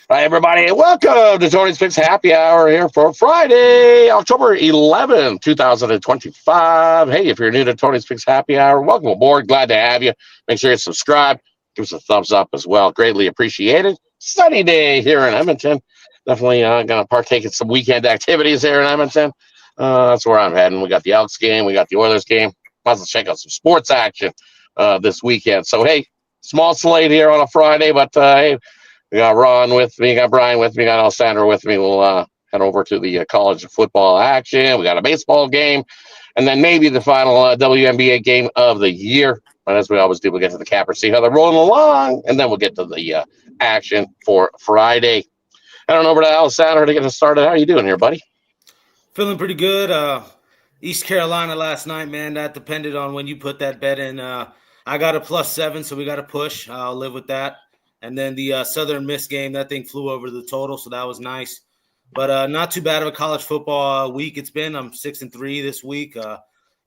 Hi, everybody, and welcome to Tony's Picks Happy Hour here for Friday, October 11th, 2025. Hey, if you're new to Tony's Picks Happy Hour, welcome aboard. Glad to have you. Make sure you subscribe. Give us a thumbs up as well. Greatly appreciated. Sunny day here in Edmonton. Definitely going to partake in some weekend activities here in Edmonton. That's where I'm heading. We got the Elks game. We got the Oilers game. Might as well check out some sports action this weekend. So, hey, small slate here on a Friday, but hey, we got Ron with me, got Brian with me, got Alessandro with me. We'll head over to the college football action. We got a baseball game, and then maybe the final WNBA game of the year. And as we always do, we'll get to the capper, see how they're rolling along, and then we'll get to the action for Friday. Head on over to Alessandro to get us started. How are you doing here, buddy? Feeling pretty good. East Carolina last night, man, that depended on when you put that bet in. I got a +7, so we got to push. I'll live with that. And then the Southern Miss game, that thing flew over the total, so that was nice. But not too bad of a college football week it's been. I'm 6-3 this week.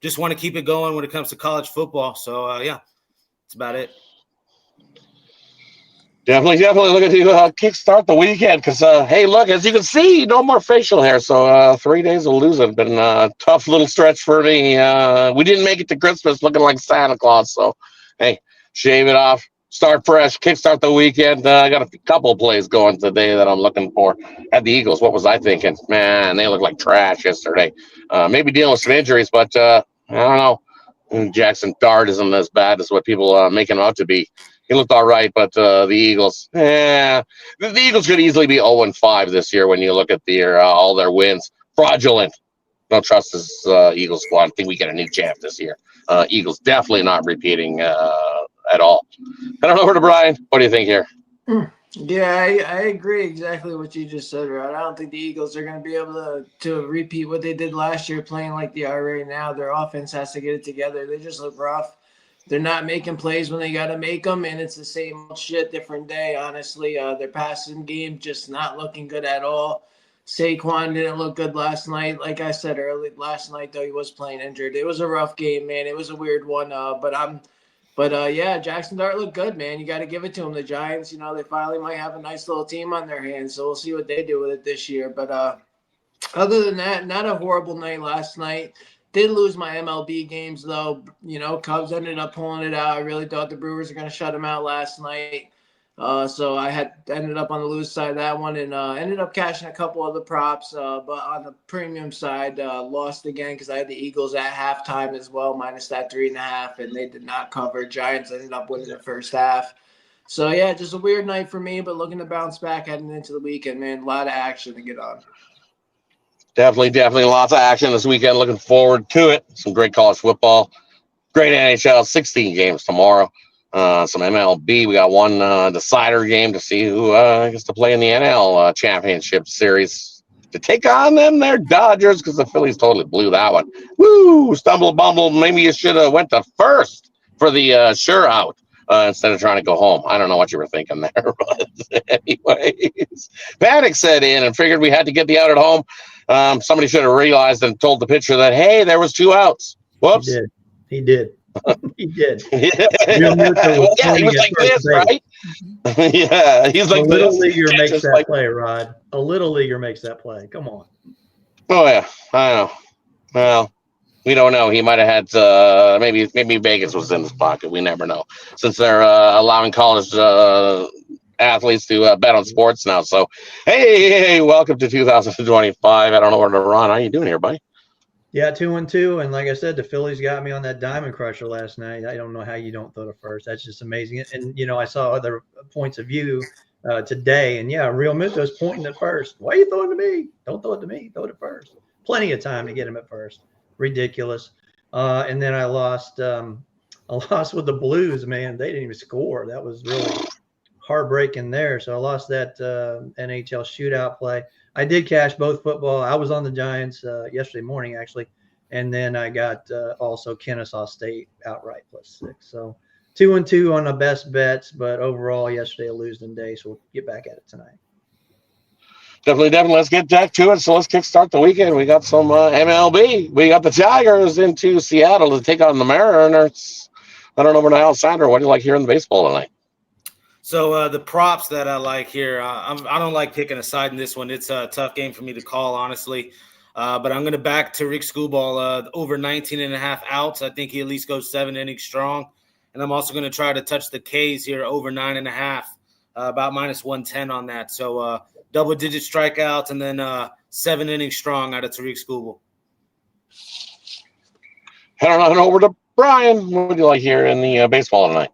Just want to keep it going when it comes to college football. So, yeah, that's about it. Definitely looking to kickstart the weekend because, hey, look, as you can see, no more facial hair. So 3 days of losing. Been a tough little stretch for me. We didn't make it to Christmas looking like Santa Claus. So, hey, shave it off. Start fresh, kickstart the weekend. I got a couple of plays going today that I'm looking for. At the Eagles, what was I thinking? Man, they looked like trash yesterday. Maybe dealing with some injuries, but I don't know. Jackson Dart isn't as bad as what people make him out to be. He looked all right, but the Eagles, the Eagles could easily be 0-5 this year when you look at all their wins. Fraudulent. Don't trust this Eagles squad. I think we get a new champ this year. Eagles definitely not repeating at all. Head on over to Brian. What do you think here? Yeah, I agree exactly what you just said, Rod. I don't think the Eagles are going to be able to repeat what they did last year playing like they are right now. Their offense has to get it together. They just look rough. They're not making plays when they got to make them, and it's the same old shit, different day, honestly. Their passing game just not looking good at all. Saquon didn't look good last night. Like I said early last night, though, he was playing injured. It was a rough game, man. It was a weird one, But yeah, Jackson Dart looked good, man. You got to give it to him. The Giants, they finally might have a nice little team on their hands, so we'll see what they do with it this year. But other than that, not a horrible night last night. Did lose my MLB games, though. Cubs ended up pulling it out. I really thought the Brewers were going to shut them out last night. So I had ended up on the lose side of that one and ended up cashing a couple other props. But on the premium side, lost again because I had the Eagles at halftime as well, minus that 3.5, and they did not cover. Giants ended up winning the first half. So, yeah, just a weird night for me, but looking to bounce back heading into the weekend, man. A lot of action to get on. Definitely lots of action this weekend. Looking forward to it. Some great college football. Great NHL. 16 games tomorrow. Some MLB. We got one decider game to see who gets to play in the NL Championship Series to take on them. Their Dodgers because the Phillies totally blew that one. Woo! Stumble, bumble. Maybe you should have went to first for the sure out instead of trying to go home. I don't know what you were thinking there, but anyways, panic set in and figured we had to get the out at home. Somebody should have realized and told the pitcher that, hey, there was 2 outs. Whoops. He did. He did. Well, yeah, he was like this, right? Yeah, he's like a little this. leaguer makes that play, Rod. A little leaguer makes that play. Come on. Oh yeah, I know. Well, we don't know. He might have had maybe Vegas was in his pocket. We never know since they're allowing college athletes to bet on sports now. So hey, welcome to 2025. I don't know where to run. How you doing here, buddy? Yeah, 2-2, and like I said, the Phillies got me on that diamond crusher last night. I don't know how you don't throw to first. That's just amazing. And I saw other points of view today, and yeah, Real Minto's pointing at first. Why are you throwing to me? Don't throw it to me. Throw it at first. Plenty of time to get him at first. Ridiculous. And then I lost with the Blues. Man, they didn't even score. That was really heartbreaking there. So I lost that NHL shootout play. I did cash both football. I was on the Giants yesterday morning, actually. And then I got also Kennesaw State outright +6. So 2-2 on the best bets, but overall yesterday a losing day. So we'll get back at it tonight. Definitely. Let's get back to it. So let's kickstart the weekend. We got some MLB. We got the Tigers into Seattle to take on the Mariners. I don't know, Alessandro, what do you like hearing the baseball tonight? So the props that I like here, I don't like picking a side in this one. It's a tough game for me to call, honestly. But I'm going to back Tariq Schoolball over 19 and a half outs. I think he at least goes 7 innings strong. And I'm also going to try to touch the K's here over 9.5, about minus 110 on that. So double-digit strikeouts and then 7 innings strong out of Tariq Schoolball. Head on over to Brian. What would you like here in the baseball tonight?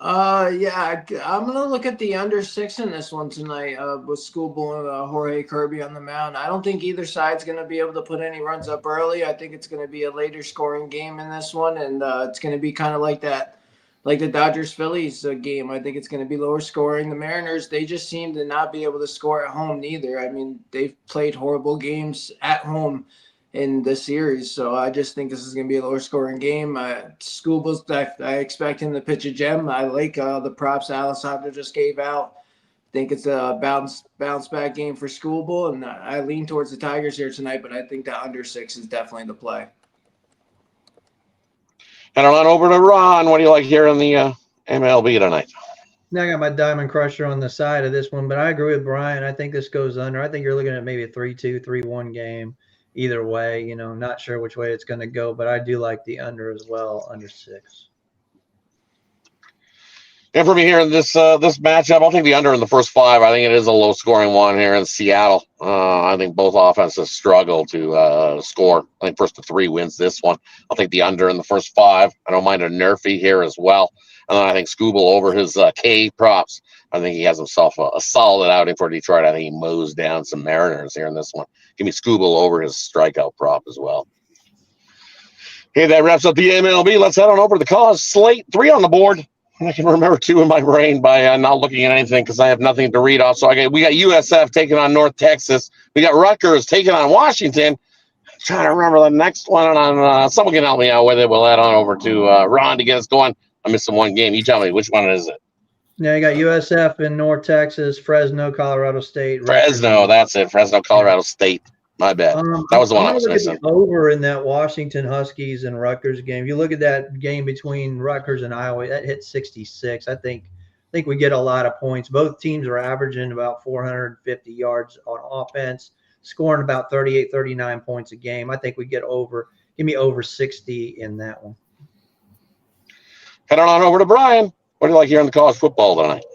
Yeah, I'm gonna look at the under 6 in this one tonight. With Schoolboy and Jorge Kirby on the mound. I don't think either side's gonna be able to put any runs up early. I think it's gonna be a later scoring game in this one, and it's gonna be kind of like that, like the Dodgers Phillies game. I think it's gonna be lower scoring. The Mariners, they just seem to not be able to score at home neither. I mean, they've played horrible games at home in the series. So I just think this is going to be a lower scoring game. Schoolball's, I expect him to pitch a gem. I like the props Alessandro just gave out. I think it's a bounce back game for Schoolball, and I lean towards the Tigers here tonight, but I think the under 6 is definitely the play. Head on over to Ron. What do you like here in the MLB tonight? Now I got my Diamond Crusher on the side of this one, but I agree with Brian. I think this goes under. I think you're looking at maybe a 3-2, 3-1 game. Either way, not sure which way it's going to go, but I do like the under as well, under 6. And for me here in this matchup, I'll take the under in the first 5. I think it is a low-scoring one here in Seattle. I think both offenses struggle to score. I think first to 3 wins this one. I'll take the under in the first 5. I don't mind a nerfy here as well. And then I think Scooble over his K props. I think he has himself a solid outing for Detroit. I think he mows down some Mariners here in this one. Give me Scooble over his strikeout prop as well. Okay, that wraps up the MLB. Let's head on over to the college slate. 3 on the board. I can remember 2 in my brain by not looking at anything because I have nothing to read off. So we got USF taking on North Texas. We got Rutgers taking on Washington. I'm trying to remember the next one. And someone can help me out with it. We'll head on over to Ron to get us going. I'm missing one game. You tell me, which one is it? Yeah, you got USF in North Texas, Fresno, Colorado State. Fresno, that's it. Fresno, Colorado State. My bad. That was the one I was missing. Over in that Washington Huskies and Rutgers game. You look at that game between Rutgers and Iowa, that hit 66. I think we get a lot of points. Both teams are averaging about 450 yards on offense, scoring about 38, 39 points a game. I think we get over. Give me over 60 in that one. Head on over to Brian. What do you like here in the college football tonight?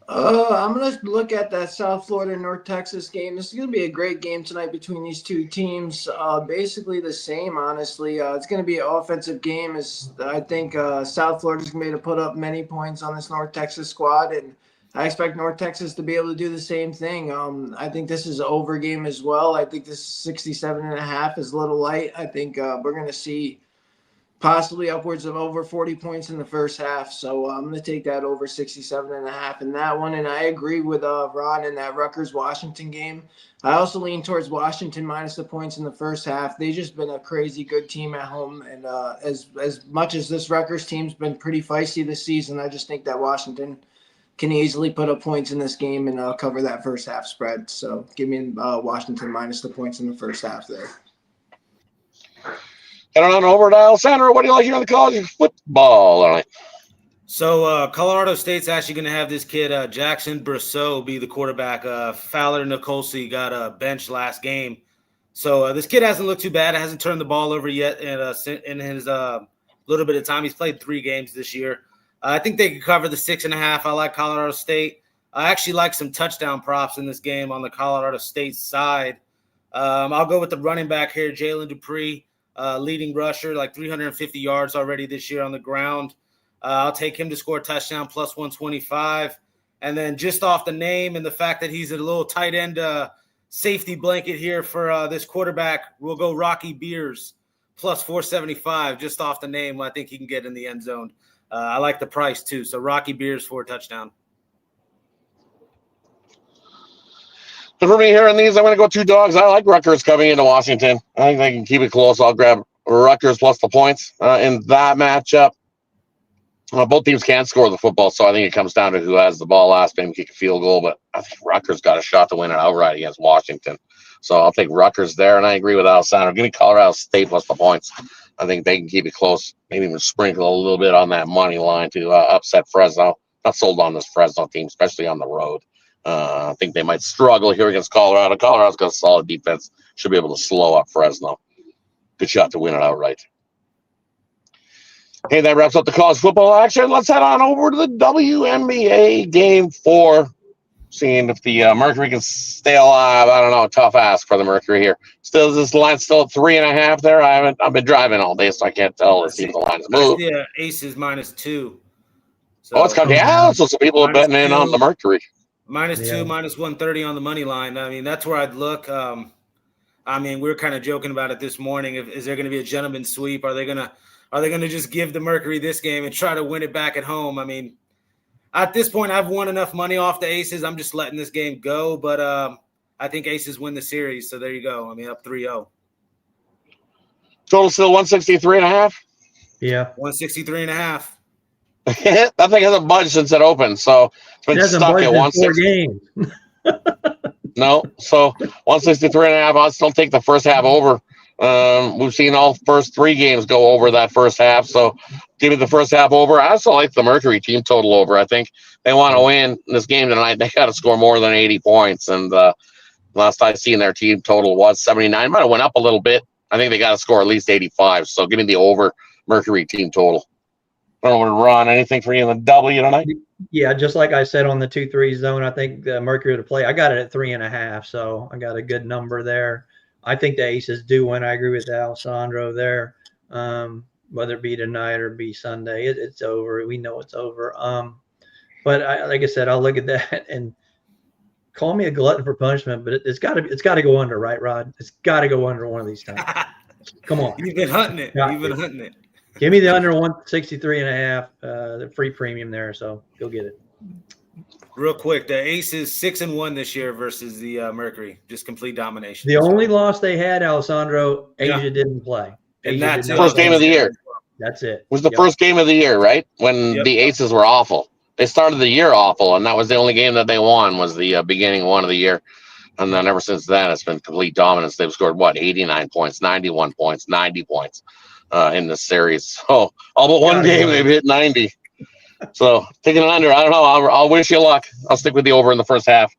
I'm going to look at that South Florida North Texas game. This is going to be a great game tonight between these two teams. Basically the same, honestly. It's going to be an offensive game. I think South Florida's going to be able to put up many points on this North Texas squad, and I expect North Texas to be able to do the same thing. I think this is an over game as well. I think this 67.5 is a little light. I think we're going to see possibly upwards of over 40 points in the first half. So I'm going to take that over 67.5 in that one. And I agree with Ron in that Rutgers-Washington game. I also lean towards Washington minus the points in the first half. They've just been a crazy good team at home. And as much as this Rutgers team's been pretty feisty this season, I just think that Washington can easily put up points in this game and cover that first half spread. So give me Washington minus the points in the first half there. Head on over to Alessandro. What do you like here in the college football? All right. So Colorado State's actually going to have this kid, Jackson Brousseau, be the quarterback. Fowler Nicolsi got a bench last game. So this kid hasn't looked too bad. Hasn't turned the ball over yet in his little bit of time. He's played 3 games this year. I think they can cover the 6.5. I like Colorado State. I actually like some touchdown props in this game on the Colorado State side. I'll go with the running back here, Jalen Dupree. Leading rusher, like 350 yards already this year on the ground. I'll take him to score a touchdown plus 125. And then just off the name and the fact that he's a little tight end safety blanket here for this quarterback, we'll go Rocky Beers plus 475 just off the name. I think he can get in the end zone. I like the price too. So Rocky Beers for a touchdown. So for me here in these, I'm going to go 2 dogs. I like Rutgers coming into Washington. I think they can keep it close. I'll grab Rutgers plus the points in that matchup. Both teams can score the football, so I think it comes down to who has the ball last, maybe kick a field goal. But I think Rutgers got a shot to win it outright against Washington. So I'll take Rutgers there, and I agree with Alessandro. Give me Colorado State plus the points I think they can keep it close, maybe even sprinkle a little bit on that money line to upset Fresno. Not sold on this Fresno team, especially on the road. I think they might struggle here against Colorado. Colorado's got a solid defense. Should be able to slow up Fresno. Good shot to win it outright. Hey, that wraps up the college football action. Let's head on over to the WNBA Game 4. Seeing if the Mercury can stay alive. I don't know. Tough ask for the Mercury here. Still, this line still at 3.5 there. I've been driving all day, so I can't tell to see if the line's moved. Yeah, Aces -2. So, it's come down. So some people are betting in on the Mercury. -2, -130 on the money line. I mean, that's where I'd look. I mean, we were kind of joking about it this morning. Is there going to be a gentleman's sweep? Are they gonna just give the Mercury this game and try to win it back at home? I mean, at this point, I've won enough money off the Aces. I'm just letting this game go. But I think Aces win the series. So there you go. I mean, up 3-0. Total still 163.5. Yeah, 163.5. That thing hasn't budged since it opened, so it's been stuck at 160. No, so 163.5. I'll still take the first half over. We've seen all first 3 games go over that first half, so give me the first half over. I also like the Mercury team total over. I think they want to win this game tonight. They got to score more than 80 points, and last I seen their team total was 79. Might have went up a little bit. I think they got to score at least 85. So give me the over Mercury team total. I don't know, Ron, anything for you in the W tonight? Yeah, just like I said on the 2-3 zone, I think the Mercury to play. I got it at 3.5, so I got a good number there. I think the Aces do win. I agree with Alessandro there. Whether it be tonight or be Sunday, it's over. We know it's over. But like I said, I'll look at that and call me a glutton for punishment, but it's got to go under, right, Rod? It's got to go under one of these times. Come on, You've been hunting it. You've been hunting it. Give me the under 163.5, the free premium there. So you'll get it. Real quick, the Aces 6-1 this year versus the Mercury, just complete domination. The only loss they had, Alessandro, Asia didn't play. And that's the first game of the year. That's it. It was the first game of the year, right? When the Aces were awful. They started the year awful, and that was the only game that they won was the beginning one of the year. And then ever since then, it's been complete dominance. They've scored, 89 points, 91 points, 90 points in this series. So all but one game, they've hit 90. So taking it under, I don't know. I'll wish you luck. I'll stick with the over in the first half.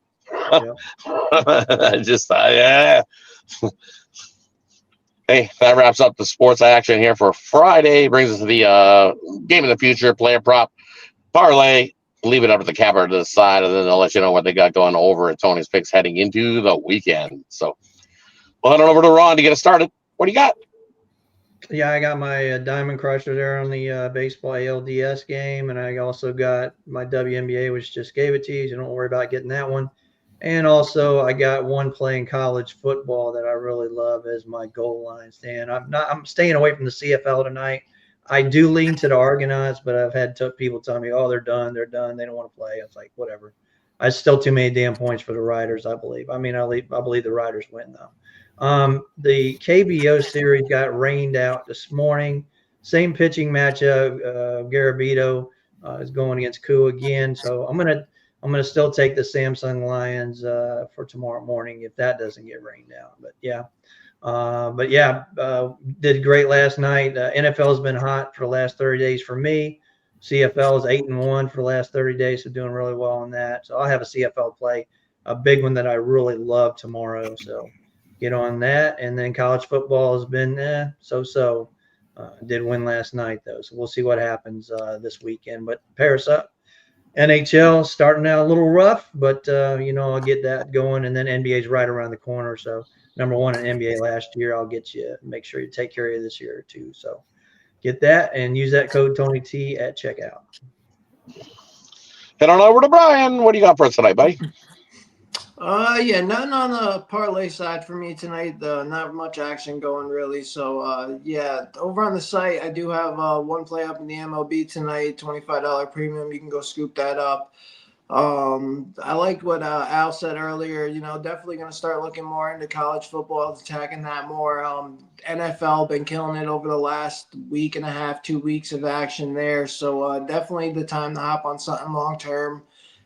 Yeah. Hey, that wraps up the sports action here for Friday. Brings us to the game of the future, player prop, parlay. Leave it up to the capper to the side, and then they'll let you know what they got going over at Tony's Picks heading into the weekend. So we'll head on over to Ron to get us started. What do you got? Yeah, I got my Diamond Crusher there on the baseball ALDS game, and I also got my WNBA, which just gave it to you. So don't worry about getting that one. And also, I got one playing college football that I really love as my goal line stand. I'm staying away from the CFL tonight. I do lean to the Argonauts, but I've had people tell me, "Oh, they're done. They don't want to play." It's like whatever. I still too many damn points for the Riders. I believe. I believe the Riders win though. The KBO series got rained out this morning. Same pitching matchup. Garabito is going against Koo again, so I'm gonna still take the Samsung Lions for tomorrow morning if that doesn't get rained out. But did great last night. NFL has been hot for the last 30 days for me. CFL is 8-1 for the last 30 days, so doing really well on that. So I'll have a CFL play, a big one that I really love tomorrow. So get on that. And then college football has been so-so. Did win last night though, so we'll see what happens this weekend. But Paris up. NHL starting out a little rough, but I'll get that going, and then NBA's right around the corner. So #1 in NBA last year, I'll get you. Make sure you take care of you this year too. So get that and use that code Tony T at checkout. Head on over to Brian. What do you got for us tonight, buddy? Nothing on the parlay side for me tonight. Not much action going really. So over on the site, I do have one play up in the MLB tonight, $25 premium. You can go scoop that up. I like what Al said earlier. Definitely going to start looking more into college football, attacking that more. NFL been killing it over the last week and a half, 2 weeks of action there. So definitely the time to hop on something long term.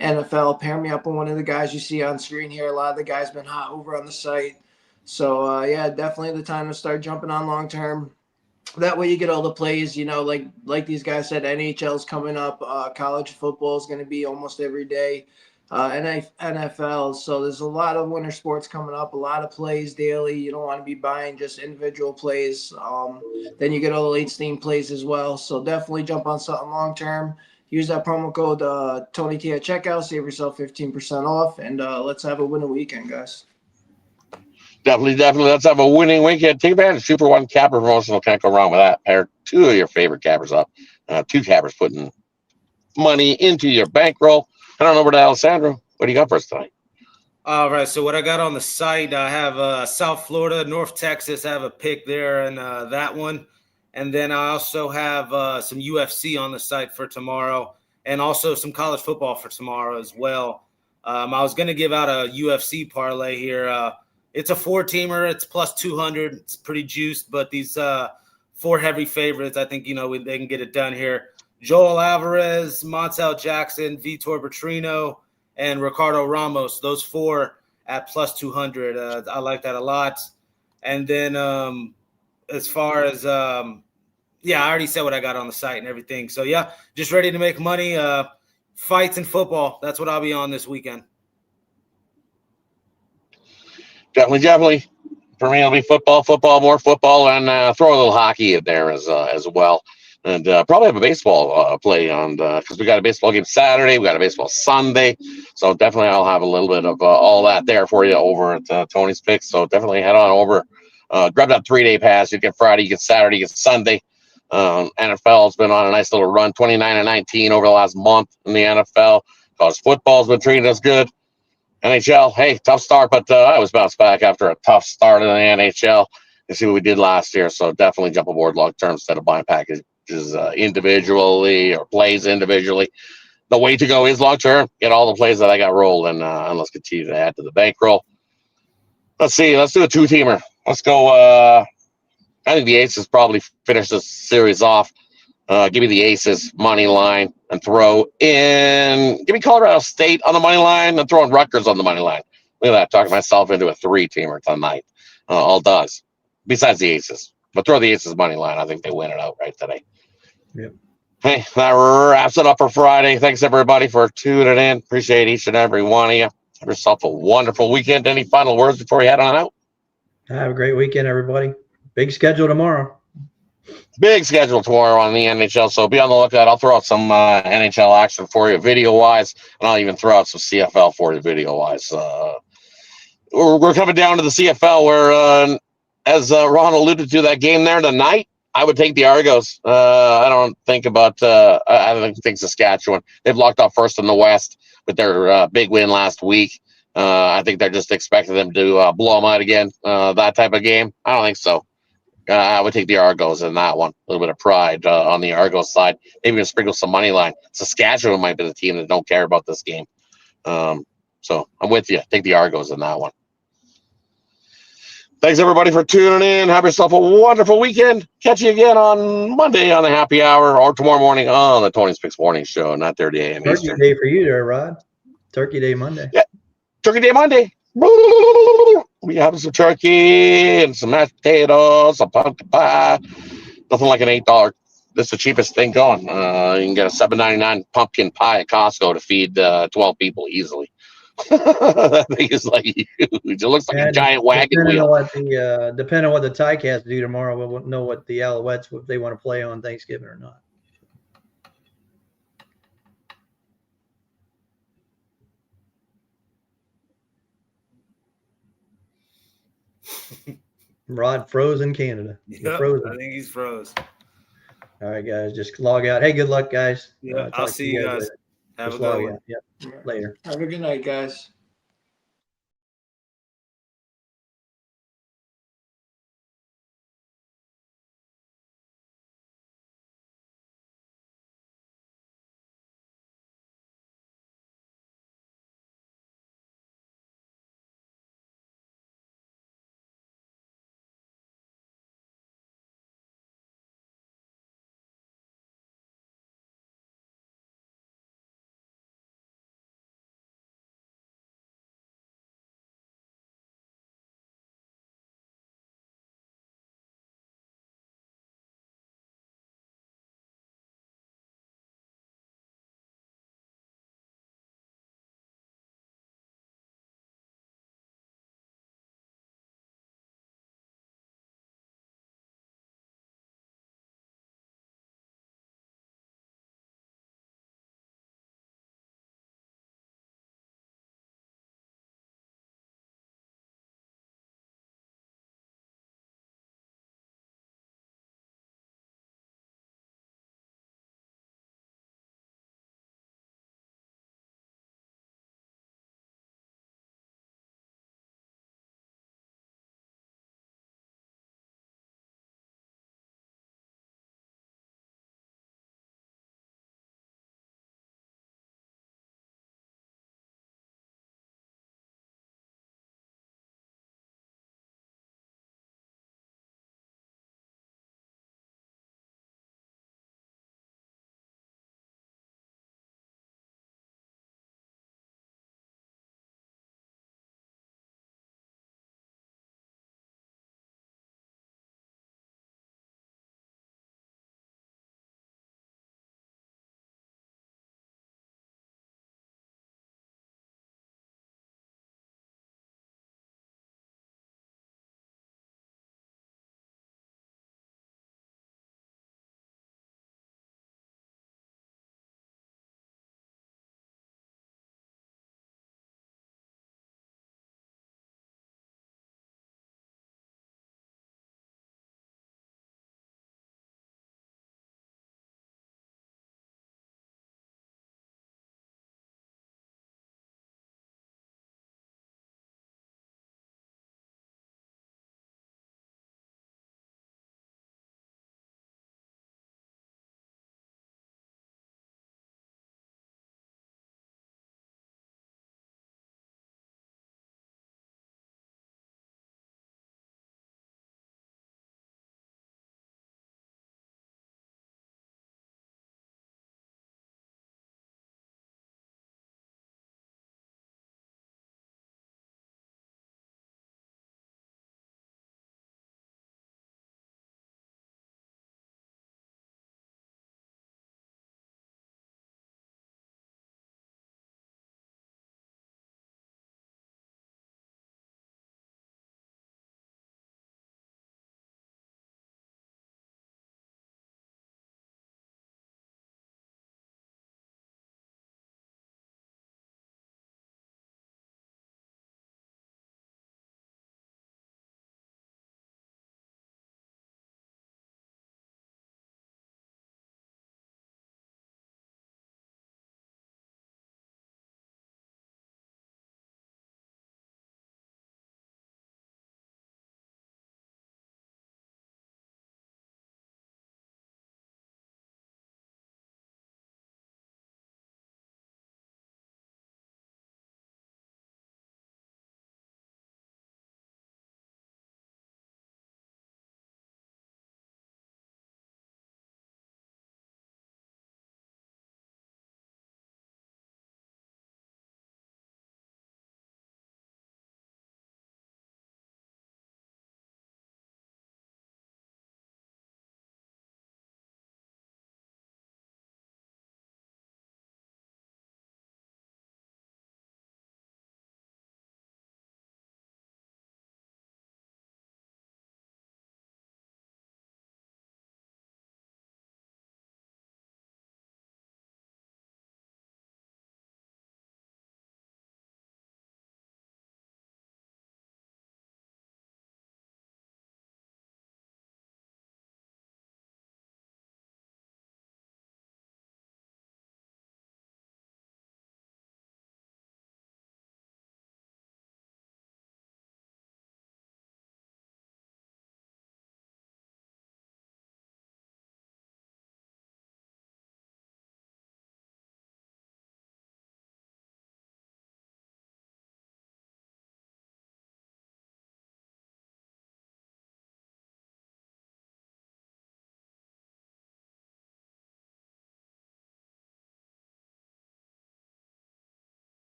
NFL, pair me up with one of the guys you see on screen here. A lot of the guys been hot over on the site. So, definitely the time to start jumping on long term. that way you get all the plays, like these guys said, NHL's coming up, college football is going to be almost every day, NFL. So there's a lot of winter sports coming up, a lot of plays daily. You don't want to be buying just individual plays. Then you get all the late steam plays as well. So definitely jump on something long term. Use that promo code Tony T at checkout. Save yourself 15% off, and let's have a winning weekend, guys. Definitely. Let's have a winning weekend. Take advantage of Super One Capper promotional. Can't go wrong with that. Pair two of your favorite cappers up. Two cappers putting money into your bankroll. I don't know over to Alessandro. What do you got for us tonight? All right. So what I got on the site, I have South Florida, North Texas. I have a pick there and that one. And then I also have some UFC on the site for tomorrow and also some college football for tomorrow as well. I was going to give out a UFC parlay here. It's a 4-teamer. It's plus 200. It's pretty juiced, but these 4 heavy favorites, I think, they can get it done here. Joel Alvarez, Montel Jackson, Vitor Bertrino, and Ricardo Ramos. Those 4 at plus 200. I like that a lot. And then as far as, I already said what I got on the site and everything. So, yeah, just ready to make money. Fights and football. That's what I'll be on this weekend. Definitely. For me, it'll be more football, and throw a little hockey in there as well. And probably have a baseball play on because we got a baseball game Saturday. We got a baseball Sunday. So definitely I'll have a little bit of all that there for you over at Tony's Picks. So definitely head on over. Grab that 3-day pass. You get Friday, you get Saturday, you get Sunday. NFL's been on a nice little run, 29-19 over the last month in the NFL. College football's been treating us good. NHL, hey, tough start, but I was bounced back after a tough start in the NHL. You see what we did last year, so definitely jump aboard long term instead of buying packages individually or plays individually. The way to go is long term. Get all the plays that I got rolled, and let's continue to add to the bankroll. Let's see. Let's do a 2-teamer. Let's go. I think the Aces probably finish this series off. Give me the Aces money line and throw in. Give me Colorado State on the money line and throw in Rutgers on the money line. Look at that, talking myself into a 3-teamer tonight. All does. Besides the Aces, but throw the Aces money line. I think they win it outright today. Yep. Hey, that wraps it up for Friday. Thanks everybody for tuning in. Appreciate each and every one of you. Have yourself a wonderful weekend. Any final words before we head on out? Have a great weekend, everybody. Big schedule tomorrow. Big schedule tomorrow on the NHL, so be on the lookout. I'll throw out some NHL action for you video-wise, and I'll even throw out some CFL for you video-wise. We're coming down to the CFL where, as Ron alluded to, that game there tonight, I would take the Argos. I don't think Saskatchewan. They've locked up first in the West with their big win last week. I think they're just expecting them to blow them out again, that type of game. I don't think so. I would take the Argos in that one. A little bit of pride on the Argos side. Maybe even sprinkle some money line. Saskatchewan might be the team that don't care about this game. So I'm with you. Take the Argos in that one. Thanks, everybody, for tuning in. Have yourself a wonderful weekend. Catch you again on Monday on the happy hour or tomorrow morning on the Tony's Picks Morning Show, 9:30 a.m. Turkey Eastern. Day for you there, Rod. Turkey Day Monday. Yeah, Turkey Day Monday. We have some turkey and some mashed potatoes, some pumpkin pie. Nothing like an $8. This is the cheapest thing going. You can get a $7.99 pumpkin pie at Costco to feed 12 people easily. That thing is like huge. It looks like a giant wagon wheel. Depending on what the Ticats do tomorrow, we'll know what the Alouettes, if they want to play on Thanksgiving or not. Rod froze in Canada. Yep, frozen. I think he's froze. All right, guys, just log out. Hey, good luck, guys. Yeah, I'll see you guys. Later. Have Just a good log one. out. Yep. Later. Have a good night, guys.